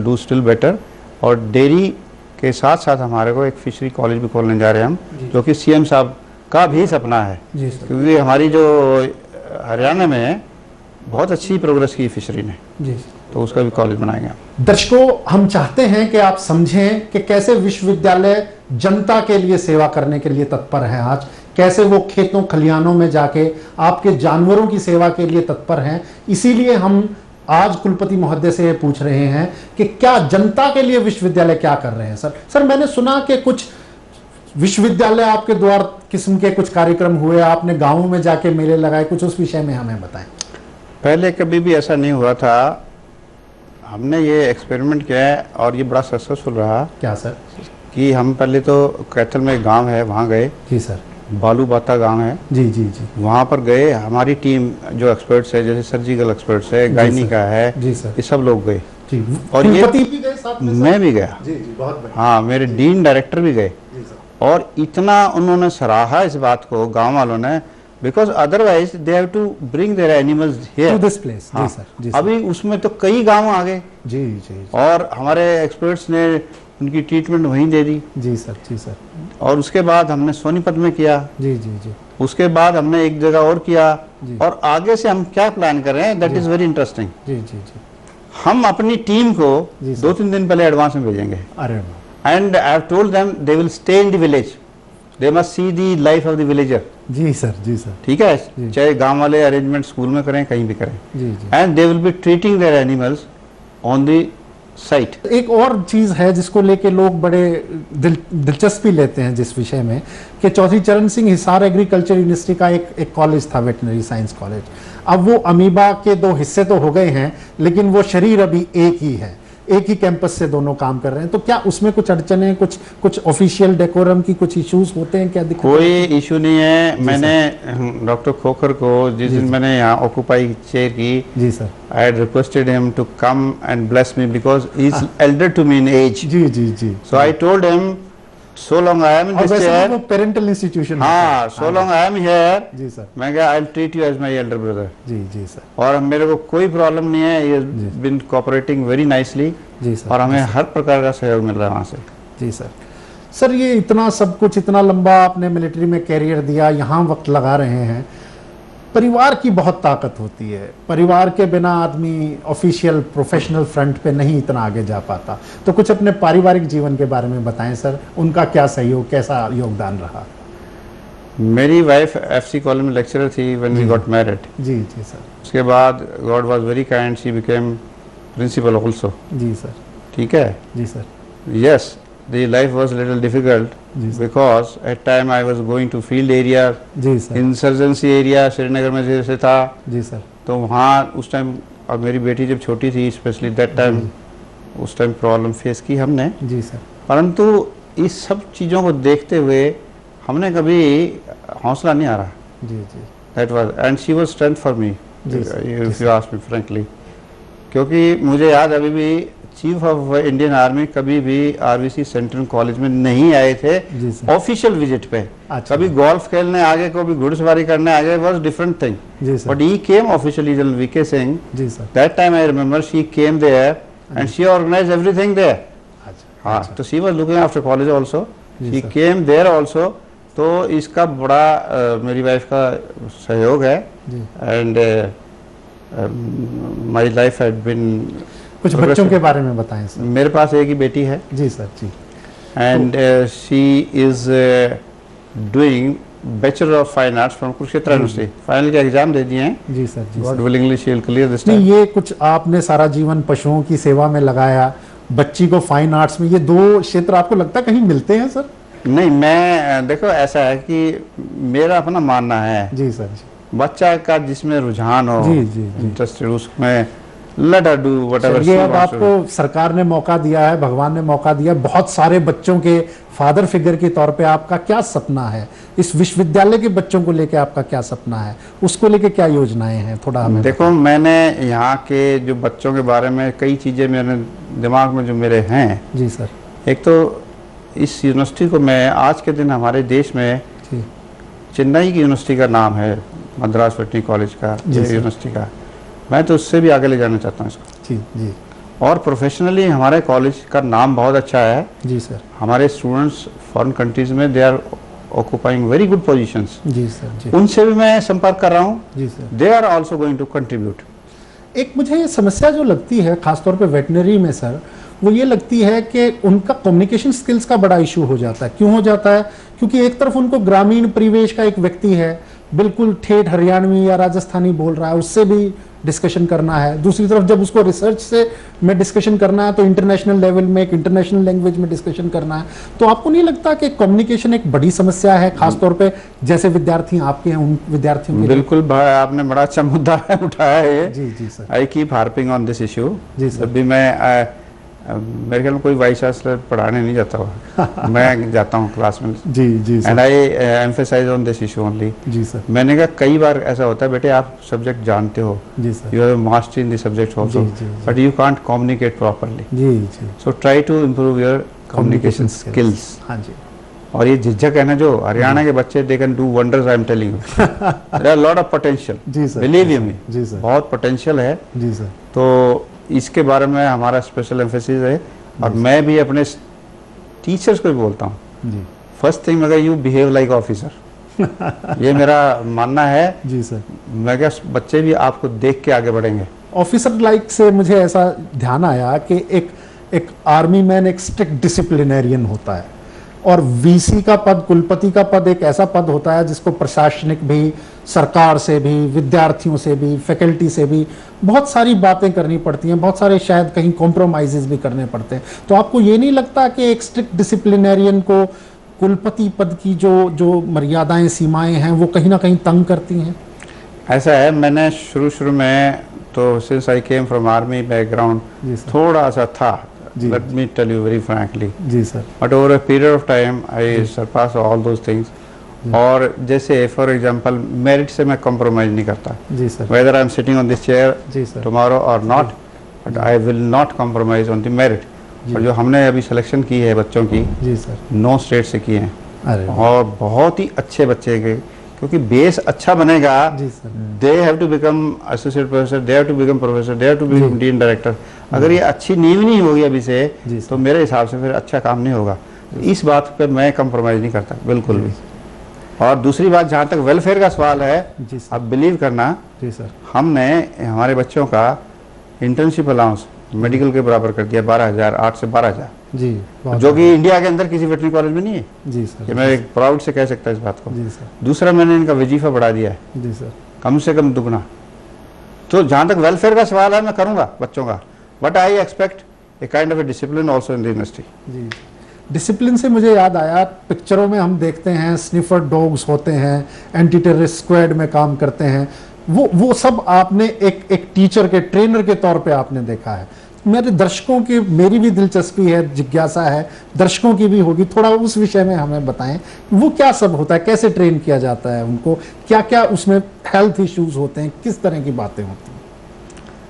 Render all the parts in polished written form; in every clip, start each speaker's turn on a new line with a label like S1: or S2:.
S1: Do still better. और dairy के साथ साथ हमारे को एक फिशरी कॉलेज भी खोलने जा रहे हैं हम, जो कि सीएम साहब का भी सपना है, क्योंकि हमारी जो हरियाणा में बहुत अच्छी प्रोग्रेस की फिशरी ने जी, तो उसका भी कॉलेज बनाएंगे हम।
S2: दर्शकों, हम चाहते हैं कि आप समझें कि कैसे विश्वविद्यालय जनता के लिए सेवा करने के लिए तत्पर है आज, कैसे वो खेतों खलिहानों में जाके आपके जानवरों की सेवा के लिए तत्पर हैं। इसीलिए हम आज कुलपति महोदय से ये पूछ रहे हैं कि क्या जनता के लिए विश्वविद्यालय क्या कर रहे हैं। सर मैंने सुना कि कुछ विश्वविद्यालय आपके द्वार किस्म के कुछ कार्यक्रम हुए, आपने गांवों में जाके मेले लगाए, कुछ उस विषय में हमें बताएं।
S1: पहले कभी भी ऐसा नहीं हुआ था, हमने ये एक्सपेरिमेंट किया है और ये बड़ा सक्सेसफुल रहा।
S2: क्या सर?
S1: कि हम पहले तो कैथल में एक गांव है, वहाँ गए।
S2: जी सर।
S1: बालू बाता गांव है
S2: जी जी जी।
S1: वहाँ पर गए, हमारी टीम जो एक्सपर्ट्स है, जैसे सर्जिकल एक्सपर्ट्स है, गायनी का है
S2: जी सर,
S1: ये सब लोग गए।
S2: जी।
S1: और ये
S2: भी गए साथ में?
S1: मैं भी गया
S2: जी जी, बहुत बढ़िया।
S1: हाँ, मेरे डीन डायरेक्टर भी गए और इतना उन्होंने सराहा इस बात को गांव वालों ने, because otherwise they have to bring their animals here
S2: to this place. जी सर, जी सर।
S1: अभी उसमें तो कई गांव आ गए
S2: जी जी,
S1: और हमारे एक्सपर्ट्स ने उनकी ट्रीटमेंट वहीं दे दी।
S2: जी सर, जी सर।
S1: और उसके बाद हमने सोनीपत में किया।
S2: जी जी जी।
S1: उसके बाद हमने एक जगह और किया और आगे से हम क्या प्लान कर रहे हैं, दैट इज वेरी इंटरेस्टिंग।
S2: जी जी जी।
S1: हम अपनी टीम को 2-3 दिन पहले एडवांस में भेजेंगे।
S2: अरे
S1: and I have told them they will stay in the village, they must see the life of the villager.
S2: जी सर, जी सर।
S1: ठीक है, चाहे गांव वाले अरेंजमेंट स्कूल में करें, कहीं भी करें।
S2: जी जी।
S1: And they will be treating their animals on the site.
S2: एक और चीज है जिसको लेके लोग बड़े दिलचस्पी लेते हैं जिस विषय में, कि चौधरी चरण सिंह हिसार एग्रीकल्चर यूनिवर्सिटी का एक कॉलेज था, वेटनरी साइंस कॉलेज। अब वो अमीबा के 2 हिस्से तो हो गए हैं, लेकिन वो शरीर अभी एक ही है, एक ही कैंपस से दोनों काम कर रहे हैं। तो क्या उसमें कुछ अड़चने, कुछ ऑफिशियल डेकोरम की कुछ इश्यूज होते हैं क्या?
S1: कोई इशू नहीं है। मैंने डॉक्टर खोखर को जिस दिन मैंने यहाँ ऑक्यूपाई चेयर की,
S2: जी sir,
S1: I had requested him to come and bless me because he is elder to me in age.
S2: जी जी जी।
S1: So I told him, so long I am in this chair,
S2: वो parental institution.
S1: हाँ, so long I am here,
S2: जी sir,
S1: मैं क्या, I'll treat you as my elder brother।
S2: जी जी सर।
S1: और मेरे को कोई प्रॉब्लम नहीं है, he has been cooperating very nicely।
S2: जी सर।
S1: और हमें हर प्रकार का सहयोग मिल रहा है वहाँ से।
S2: जी सर। सर ये इतना सब कुछ, इतना लंबा आपने मिलिट्री में कैरियर दिया, यहाँ वक्त लगा रहे हैं, परिवार की बहुत ताकत होती है। परिवार के बिना आदमी ऑफिशियल प्रोफेशनल फ्रंट पे नहीं इतना आगे जा पाता। तो कुछ अपने पारिवारिक जीवन के बारे में बताएं सर, उनका क्या सहयोग, कैसा योगदान रहा?
S1: मेरी वाइफ एफसी कॉलेज में लेक्चरर थी व्हेन वी गॉट मैरिड।
S2: जी जी सर।
S1: उसके बाद God was very kind, she became principal also.
S2: जी सर।
S1: ठीक है।
S2: जी sir.
S1: Yes, the life was little difficult because at time I was going to field area,
S2: जी सर,
S1: insurgency area श्रीनगर में जैसे था।
S2: जी सर।
S1: तो वहाँ उस टाइम, और मेरी बेटी जब छोटी थी स्पेशली दैट टाइम, उस टाइम प्रॉब्लम फेस की हमने।
S2: जी सर।
S1: परंतु इस सब चीज़ों को देखते हुए हमने कभी हौसला नहीं हारा।
S2: जी जी।
S1: That was and she was strength for me, if you ask me frankly. क्योंकि मुझे याद अभी भी चीफ ऑफ इंडियन आर्मी कभी भी आरवीसी सेंट्रल कॉलेज में नहीं आए थे ऑफिशियल विजिट पे।
S2: अच्छा।
S1: कभी गोल्फ खेलने आगे, कभी घुड़सवारी करने आगे, was different thing. But he came officially, General V K Singh.
S2: जी sir.
S1: That time I remember she came there and she organise everything there. हाँ, तो she was looking after college also, she came there also. तो इसका बड़ा मेरी wife का सहयोग है। And my life had been.
S2: कुछ बच्चों के बारे में बताएं सर।
S1: मेरे पास एक ही बेटी है।
S2: जी सर, जी।
S1: And she is doing bachelor of fine arts from Kurukshetra university. Final के एग्जाम दे दिए हैं।
S2: जी सर, जी।
S1: God willingly she will clear this time.
S2: ये कुछ आपने सारा जीवन पशुओं की सेवा में लगाया, बच्ची को फाइन आर्ट्स में, ये 2 क्षेत्र आपको लगता है कहीं मिलते हैं सर?
S1: नहीं, मैं देखो ऐसा है कि मेरा अपना मानना है।
S2: जी सर, जी।
S1: बच्चा का जिसमें रुझान हो,
S2: जी जी,
S1: इंटरेस्टेड, उसमें लेट हर डू व्हाटएवर।
S2: ये अब आपको सरकार ने मौका दिया है, भगवान ने मौका दिया, बहुत सारे बच्चों के फादर फिगर के तौर पे आपका क्या सपना है? इस विश्वविद्यालय के बच्चों को लेके आपका क्या सपना है? उसको लेके क्या योजनाएं हैं, थोड़ा हमें
S1: देखो। मैंने यहाँ के जो बच्चों के बारे में कई चीज़ें मेरे दिमाग में जो मेरे हैं।
S2: जी सर। एक
S1: तो इस यूनिवर्सिटी को मैं आज के दिन हमारे देश में, चेन्नई की यूनिवर्सिटी का नाम है, मद्रास वेटरनरी कॉलेज का, यूनिवर्सिटी का, मैं तो उससे भी आगे ले जाना चाहता हूँ इसको।
S2: जी जी।
S1: और प्रोफेशनली हमारे कॉलेज का नाम बहुत अच्छा है
S2: जी सर।
S1: हमारे स्टूडेंट्स फॉरेन कंट्रीज में they are occupying very good positions.
S2: जी सर जी।
S1: उनसे भी मैं संपर्क कर रहा हूँ
S2: जी sir.
S1: They are also going to contribute.
S2: एक मुझे ये समस्या जो लगती है खासतौर पे वेटनरी में सर, वो ये लगती है कि उनका कम्युनिकेशन स्किल्स का बड़ा इशू हो जाता है। क्यों हो जाता है? क्योंकि एक तरफ उनको ग्रामीण परिवेश का एक व्यक्ति है, बिल्कुल ठेठ हरियाणवी या राजस्थानी बोल रहा है, उससे भी डिस्कशन करना है। दूसरी तरफ जब उसको रिसर्च से में डिस्कशन करना है तो इंटरनेशनल लेवल में एक इंटरनेशनल लैंग्वेज में डिस्कशन करना है। तो आपको नहीं लगता कि कम्युनिकेशन एक बड़ी समस्या है, खासतौर पे जैसे विद्यार्थी आपके हैं उन विद्यार्थियों के?
S1: बिल्कुल भाई, आपने बड़ा अच्छा मुद्दा उठाया है ये।
S2: जी जी sir.
S1: I keep harping on this issue.
S2: जी सर।
S1: जब भी मैं मेरे ख्याल में कोई वाइस चांसलर पढ़ाने नहीं जाता हुआ मैं जाता हूँ क्लास में।
S2: जी जी sir.
S1: And I emphasise on this issue only.
S2: जी सर।
S1: मैंने कहा कई बार ऐसा होता है बेटे आप सब्जेक्ट जानते हो,
S2: जी sir.
S1: You have master in the subject also, but you can't communicate properly.
S2: जी जी।
S1: So try to improve your communication skills.
S2: हाँ जी।
S1: और ये झिझक है ना जो हरियाणा के बच्चे they can do wonders, I am telling you. There are lot of potential.
S2: जी सर।
S1: Believe you me.
S2: जी सर।
S1: बहुत पोटेंशियल है।
S2: जी सर।
S1: तो इसके बारे में हमारा स्पेशल एम्फेसिस है। और मैं भी अपने टीचर्स को भी बोलता हूँ,
S2: जी
S1: फर्स्ट थिंग अगर यू बिहेव लाइक ऑफिसर। ये मेरा मानना है।
S2: जी सर।
S1: मैं क्या बच्चे भी आपको देख के आगे बढ़ेंगे।
S2: ऑफिसर लाइक से मुझे ऐसा ध्यान आया कि एक आर्मी मैन एक स्ट्रिक्ट डिसिप्लिनेरियन होता है और वीसी का पद, कुलपति का पद एक ऐसा पद होता है जिसको प्रशासनिक भी, सरकार से भी, विद्यार्थियों से भी, फैकल्टी से भी बहुत सारी बातें करनी पड़ती हैं, बहुत सारे शायद कहीं कॉम्प्रोमाइजेस भी करने पड़ते हैं। तो आपको ये नहीं लगता कि एक स्ट्रिक्ट डिसिप्लिनेरियन को कुलपति पद की जो मर्यादाएं, सीमाएं हैं वो कहीं ना कहीं तंग करती हैं?
S1: ऐसा है, मैंने शुरू में तो since I came from army background थोड़ा सा था, let me tell you very frankly।
S2: जी sir.
S1: But over a period of time I surpass all those things। और जैसे फॉर एग्जांपल मेरिट से मैं कॉम्प्रोमाइज नहीं करता।
S2: जी sir.
S1: Whether I am sitting on this chair
S2: जी sir.
S1: tomorrow or not, but I will not compromise on the merit। और जो हमने अभी सिलेक्शन की है बच्चों की,
S2: जी सर,
S1: 9 स्टेट से की हैं।
S2: अरे
S1: और बहुत ही अच्छे बच्चे के, क्योंकि बेस अच्छा बनेगा। They have to become associate professor, they have to become professor, they have to become dean director. अगर ये अच्छी नींव नहीं होगी अभी से तो मेरे हिसाब से फिर अच्छा काम नहीं होगा। इस बात पर मैं कंप्रोमाइज नहीं करता बिल्कुल भी। और दूसरी बात, जहाँ तक वेलफेयर का सवाल है, आप बिलीव करना,
S2: जी सर,
S1: हमने हमारे बच्चों का इंटर्नशिप अलाउंस मेडिकल के बराबर कर दिया, 12,000, 8 से 12,000,
S2: जी,
S1: जो कि इंडिया के अंदर किसी वेटरनरी कॉलेज में नहीं है।
S2: जी सर,
S1: ये मैं एक प्राउड से कह सकता हूँ इस बात को।
S2: जी सर।
S1: दूसरा, मैंने इनका वजीफा बढ़ा दिया है,
S2: जी सर,
S1: कम से कम दुगना। तो जहाँ तक वेलफेयर का सवाल है, मैं करूँगा बच्चों का, but I expect a kind of a discipline also in the university.
S2: जी, डिसिप्लिन से मुझे याद आया, पिक्चरों में हम देखते हैं स्निफर डॉग्स होते हैं, एंटी टेररिस्ट स्क्वाड में काम करते हैं, वो सब आपने एक टीचर के, ट्रेनर के तौर पे आपने देखा है। मेरे दर्शकों की, मेरी भी दिलचस्पी है, जिज्ञासा है, दर्शकों की भी होगी, थोड़ा उस विषय में हमें बताएं, वो क्या सब होता है, कैसे ट्रेन किया जाता है उनको, क्या क्या उसमें हेल्थ इश्यूज होते हैं, किस तरह की बातें होती हैं?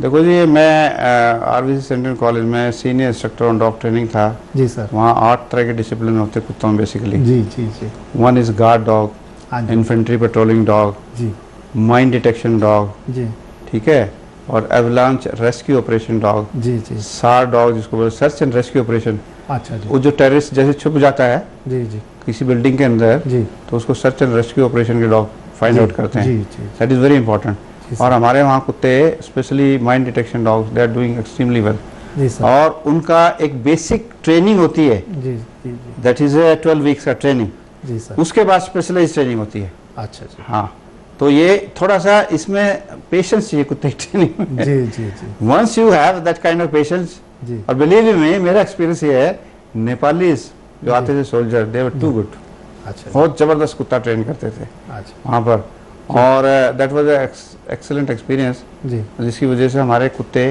S1: देखो जी, मैं आरवीसी सेंट्रल कॉलेज में senior instructor on dog training था।
S2: जी सर।
S1: वहाँ 8 तरह के डिसिप्लिन होते हैं कुत्तों में बेसिकली।
S2: जी जी जी।
S1: One is guard dog, infantry patrolling dog,
S2: जी,
S1: माइन डिटेक्शन डॉग,
S2: जी,
S1: ठीक है, और एवलांच रेस्क्यू ऑपरेशन डॉग,
S2: जी जी,
S1: सार डॉग जिसको बोलते सर्च एंड रेस्क्यू ऑपरेशन।
S2: अच्छा जी।
S1: वो जो टेररिस्ट जैसे छुप जाता है
S2: जी जी
S1: किसी बिल्डिंग के अंदर,
S2: जी,
S1: तो उसको सर्च एंड रेस्क्यू ऑपरेशन के डॉग फाइंड आउट करते हैं।
S2: जी जी,
S1: दैट इज वेरी इंपॉर्टेंट। और हमारे वहाँ कुत्ते specially mine detection dogs, they are doing extremely well.
S2: जी सर।
S1: और उनका एक बेसिक ट्रेनिंग होती है,
S2: जी जी जी,
S1: दैट इज 12 वीक्स का ट्रेनिंग।
S2: जी सर।
S1: उसके बाद स्पेशलाइज ट्रेनिंग होती है।
S2: अच्छा जी।
S1: हाँ, तो ये थोड़ा सा इसमें पेशेंस चाहिए कुत्ते की ट्रेनिंग में।
S2: जी जी जी,
S1: once you have that kind of patience,
S2: जी,
S1: और बिलीव मी, मेरा एक्सपीरियंस ये है, नेपालीज जो आते थे soldier, they were too good.
S2: अच्छा,
S1: बहुत जबरदस्त कुत्ता ट्रेन करते थे
S2: अच्छा,
S1: वहाँ पर। और दैट वाज एक्सेलेंट एक्सपीरियंस,
S2: जी
S1: जिसकी वजह से हमारे कुत्ते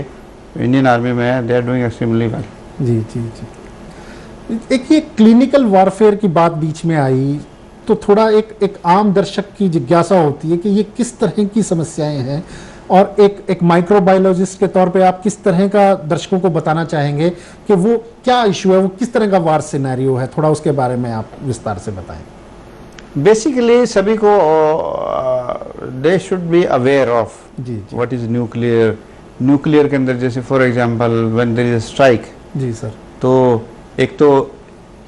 S1: इंडियन आर्मी में they are doing extremely well.
S2: जी जी जी। एक ये क्लिनिकल वॉरफेयर की बात बीच में आई, तो थोड़ा एक आम दर्शक की जिज्ञासा होती है कि ये किस तरह की समस्याएं हैं, और एक माइक्रोबायोलॉजिस्ट के तौर पे आप किस तरह का दर्शकों को बताना चाहेंगे कि वो क्या इशू है, वो किस तरह का वार सिनेरियो है, थोड़ा उसके बारे में आप विस्तार से बताएं।
S1: बेसिकली सभी को they should be aware of
S2: जी जी,
S1: व्हाट इज न्यूक्लियर न्यूक्लियर के अंदर जैसे for example when there is strike
S2: जी सर,
S1: तो एक तो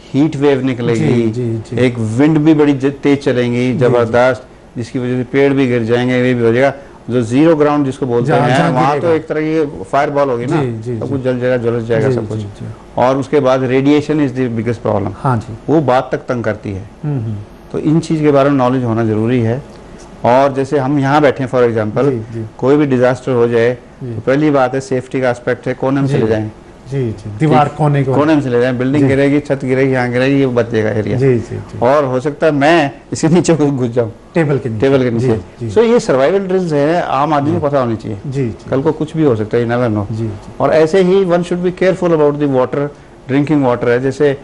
S1: हीट वेव निकलेगी,
S2: जी।
S1: एक विंड भी बड़ी तेज चलेंगी जबरदस्त, जिसकी वजह से पेड़ भी गिर जाएंगे, ये भी हो जाएगा। जो जीरो ग्राउंड जिसको बोलते हैं वहाँ तो एक तरह की फायर बॉल होगी ना, सब कुछ जल जाएगा, झुलस जाएगा सब कुछ। और उसके बाद radiation is the biggest problem,
S2: हाँ जी,
S1: वो बात तक तंग करती है। तो इन चीज़ के बारे में नॉलेज होना जरूरी है। और जैसे हम यहाँ बैठे हैं फॉर एग्जांपल, कोई भी डिजास्टर हो जाए तो पहली बात है सेफ्टी का एस्पेक्ट है, कोने में चले जाएं,
S2: जी, दीवार कोने
S1: में चले जाएं, बिल्डिंग गिरेगी, छत गिरेगी, यहाँ गिरेगी, ये बच जाएगा एरिया।
S2: जी।
S1: और हो सकता है मैं इसके नीचे घुस जाऊँ, टेबल के नीचे। सो ये सर्वाइवल ड्रिल्स है, आम आदमी को पता होनी चाहिए। जी, कल को कुछ भी हो सकता है, नेवर नो। और ऐसे ही one should be careful about the water, drinking water है, जैसे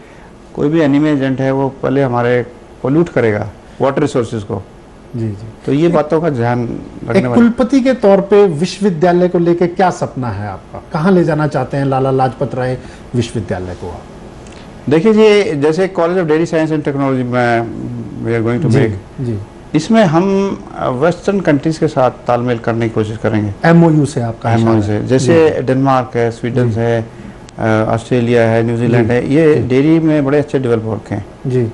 S1: कोई भी एनिमी एजेंट है वो पहले हमारे पोल्यूट करेगा वाटर रिसोर्सेज को। जी। तो ये बातों का ध्यान रखने वाले।
S2: कुलपति के तौर पे विश्वविद्यालय को लेकर क्या सपना है आपका, कहाँ ले जाना चाहते हैं लाला लाजपत राय विश्वविद्यालय को आप?
S1: देखिए जी, जैसे college of dairy science and technology में we are going to make, इसमें हम वेस्टर्न कंट्रीज के साथ तालमेल करने की कोशिश करेंगे।
S2: MOU से आपका?
S1: MOU से, जैसे डेनमार्क है, स्वीडन है, ऑस्ट्रेलिया है, न्यूजीलैंड है, ये डेयरी में बड़े अच्छे डेवलप हो रखे हैं जी।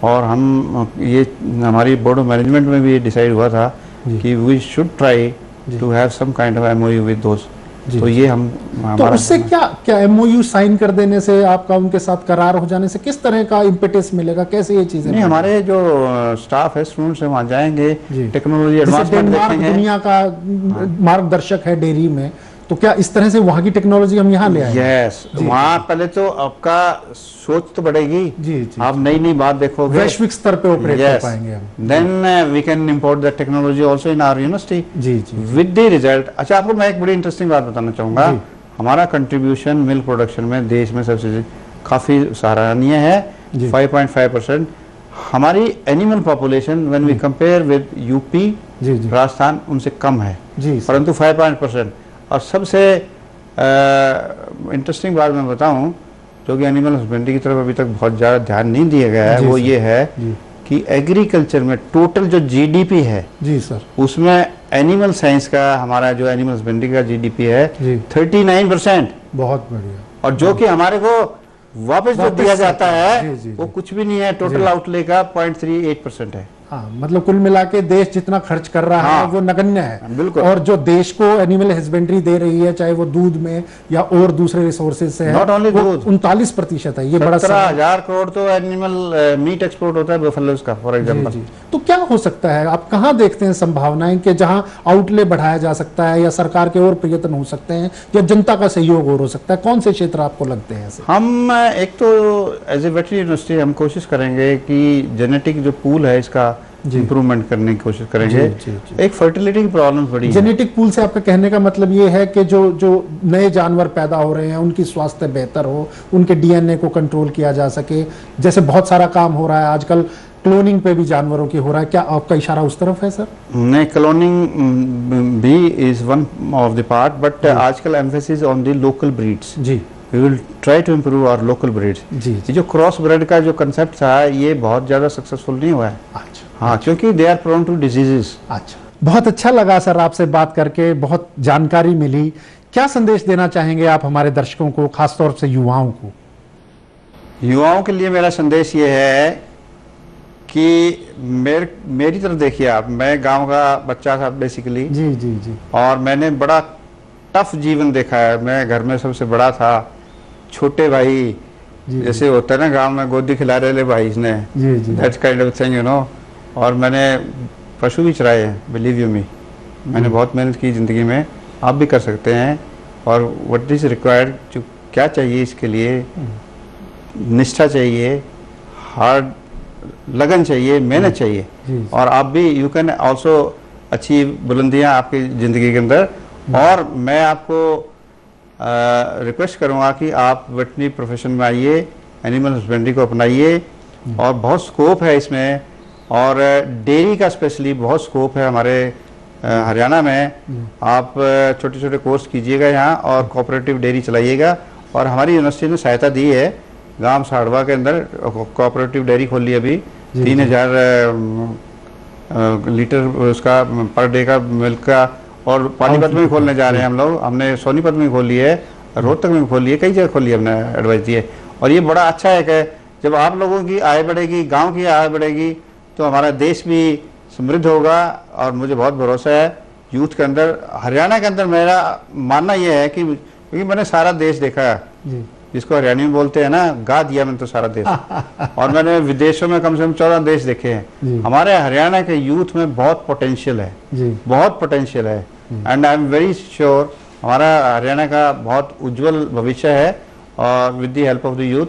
S1: और हम ये हमारी बोर्ड ऑफ मैनेजमेंट में भी ये डिसाइड हुआ था कि we should try to have some kind of MOU with दोस्त। तो ये हम
S2: तो उससे क्या MOU साइन कर देने से, आपका उनके साथ करार हो जाने से किस तरह का इम्पेटस मिलेगा, कैसे ये चीजें?
S1: नहीं, हमारे जो स्टाफ है, स्टूडेंट्स है, वहाँ जाएंगे, टेक्नोलॉजी एडवांसमेंट देखेंगे।
S2: दुनिया का मार्गदर्शक है डेयरी में, तो क्या इस तरह से वहाँ की टेक्नोलॉजी हम यहाँ ले आए?
S1: यस, वहाँ पहले तो आपका सोच तो बढ़ेगी जी, आप नई नई बात देखोगे,
S2: वैश्विक स्तर पे ऑपरेट कर पाएंगे हम।
S1: Then we can import the technology also in our university जी विद द रिजल्ट। अच्छा, आपको मैं एक बड़ी इंटरेस्टिंग बात बताना चाहूंगा। हमारा कंट्रीब्यूशन मिल्क प्रोडक्शन में देश में सबसे काफी सराहनीय है, 5.5%। हमारी animal population when we compare with UP, Rajasthan, उनसे कम है, परंतु 5% और सबसे इंटरेस्टिंग बात मैं बताऊं, जो कि एनिमल हस्बेंड्री की तरफ अभी तक बहुत ज़्यादा ध्यान नहीं दिया गया है, वो ये है कि एग्रीकल्चर में टोटल जो GDP है जी सर, उसमें एनिमल साइंस का, हमारा जो एनिमल हस्बेंड्री का GDP है 39%।
S2: बहुत बढ़िया।
S1: और जो कि हमारे को वापस जो दिया जाता है वो कुछ भी नहीं है, टोटल आउटले का 0.38% है।
S2: हाँ, मतलब कुल मिला के देश जितना खर्च कर रहा है वो नगण्य है।
S1: बिल्कुल।
S2: और जो देश को एनिमल हस्बेंड्री दे रही है, चाहे वो दूध में या और दूसरे रिसोर्सेज से है,
S1: नॉट ओनली दूध,
S2: 39% है। ये बड़ा
S1: 17,000 करोड़ तो एनिमल मीट एक्सपोर्ट होता है बफेलोज का, फॉर एग्जांपल।
S2: तो क्या हो सकता है, आप कहाँ देखते हैं संभावनाएं कि जहाँ आउटले बढ़ाया जा सकता है, या सरकार के और प्रयत्न हो सकते हैं, या जनता का सहयोग और हो सकता है? कौन से क्षेत्र आपको लगते हैं ऐसे?
S1: हम एक तो एज ए वेटरी यूनिवर्सिटी हम कोशिश करेंगे कि जेनेटिक जो पूल है इसका इम्प्रूवमेंट करने की कोशिश करेंगे। एक फर्टिलिटी की प्रॉब्लम बड़ी है।
S2: जेनेटिक पूल से आपका कहने का मतलब ये है कि जो नए जानवर पैदा हो रहे हैं उनकी स्वास्थ्य बेहतर हो, उनके DNA को कंट्रोल किया जा सके, जैसे बहुत सारा काम हो रहा है आजकल, क्लोनिंग पे भी जानवरों की हो रहा है, क्या आपका इशारा उस तरफ है सर? नहीं,
S1: क्लोनिंग भी is one of the part, but आजकल emphasis on the local breeds जी। We will try to improve our local breeds। जी। ये जो क्रॉस ब्रेड का जो कंसेप्ट था ये बहुत ज़्यादा सक्सेसफुल नहीं हुआ है। अच्छा। हाँ, क्योंकि they are prone to diseases.
S2: अच्छा, बहुत अच्छा लगा सर आपसे बात करके, बहुत जानकारी मिली। क्या संदेश देना चाहेंगे आप हमारे दर्शकों को, खासतौर से युवाओं को?
S1: युवाओं के लिए मेरा संदेश ये है कि मेरी तरफ देखिए आप, मैं गाँव का बच्चा था बेसिकली जी, और मैंने बड़ा टफ जीवन देखा है। मैं घर में सबसे बड़ा था, छोटे भाई जैसे होता है ना गांव में, गोदी खिला रहे भाई इसने, that's kind of thing, you know. और मैंने पशु भी चराए हैं, बिलीव यू मी। मैंने बहुत मेहनत की ज़िंदगी में, आप भी कर सकते हैं। और व्हाट इज़ रिक्वायर्ड, जो क्या चाहिए इसके लिए, निष्ठा चाहिए, हार्ड लगन चाहिए, मेहनत चाहिए, और आप भी यू कैन ऑल्सो अचीव बुलंदियाँ आपकी ज़िंदगी के अंदर। और मैं आपको रिक्वेस्ट करूंगा कि आप वेटरनरी प्रोफेशन में आइए, एनिमल हस्बेंड्री को अपनाइए, और बहुत स्कोप है इसमें। और डेयरी का स्पेशली बहुत स्कोप है हमारे हरियाणा में। आप छोटे छोटे कोर्स कीजिएगा यहाँ और कोऑपरेटिव डेयरी चलाइएगा। और हमारी यूनिवर्सिटी ने सहायता दी है, गांव साड़वा के अंदर कोऑपरेटिव डेयरी खोल ली अभी, 3000 लीटर उसका पर डे का मिल्क का और पानीपत में भी खोलने जा रहे हैं हम लोग। हमने सोनीपत में खोली है, रोहतक में खोली है, कई जगह खोली है, हमने एडवाइस दी है। और ये बड़ा अच्छा है कि जब आप लोगों की आय बढ़ेगी, गांव की आय बढ़ेगी, तो हमारा देश भी समृद्ध होगा। और मुझे बहुत भरोसा है यूथ के अंदर, हरियाणा के अंदर मेरा मानना यह है कि क्योंकि मैंने सारा देश देखा है, जिसको हरियाणी में बोलते हैं ना, गा दिया मैंने तो सारा देश। और मैंने विदेशों में कम से कम 14 देश देखे हैं। हमारे हरियाणा के यूथ में बहुत पोटेंशियल है, बहुत पोटेंशियल है। And I am very sure हमारा हरियाणा का बहुत उज्जवल भविष्य है, और with the help of the youth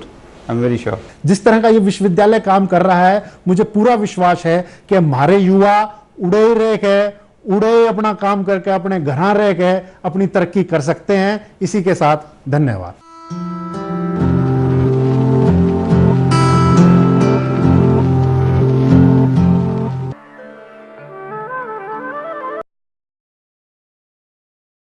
S1: I am very sure.
S2: जिस तरह का ये विश्वविद्यालय काम कर रहा है, मुझे पूरा विश्वास है कि हमारे युवा उड़े रह के, उड़े अपना काम करके अपने घर रह के अपनी तरक्की कर सकते हैं। इसी के साथ धन्यवाद।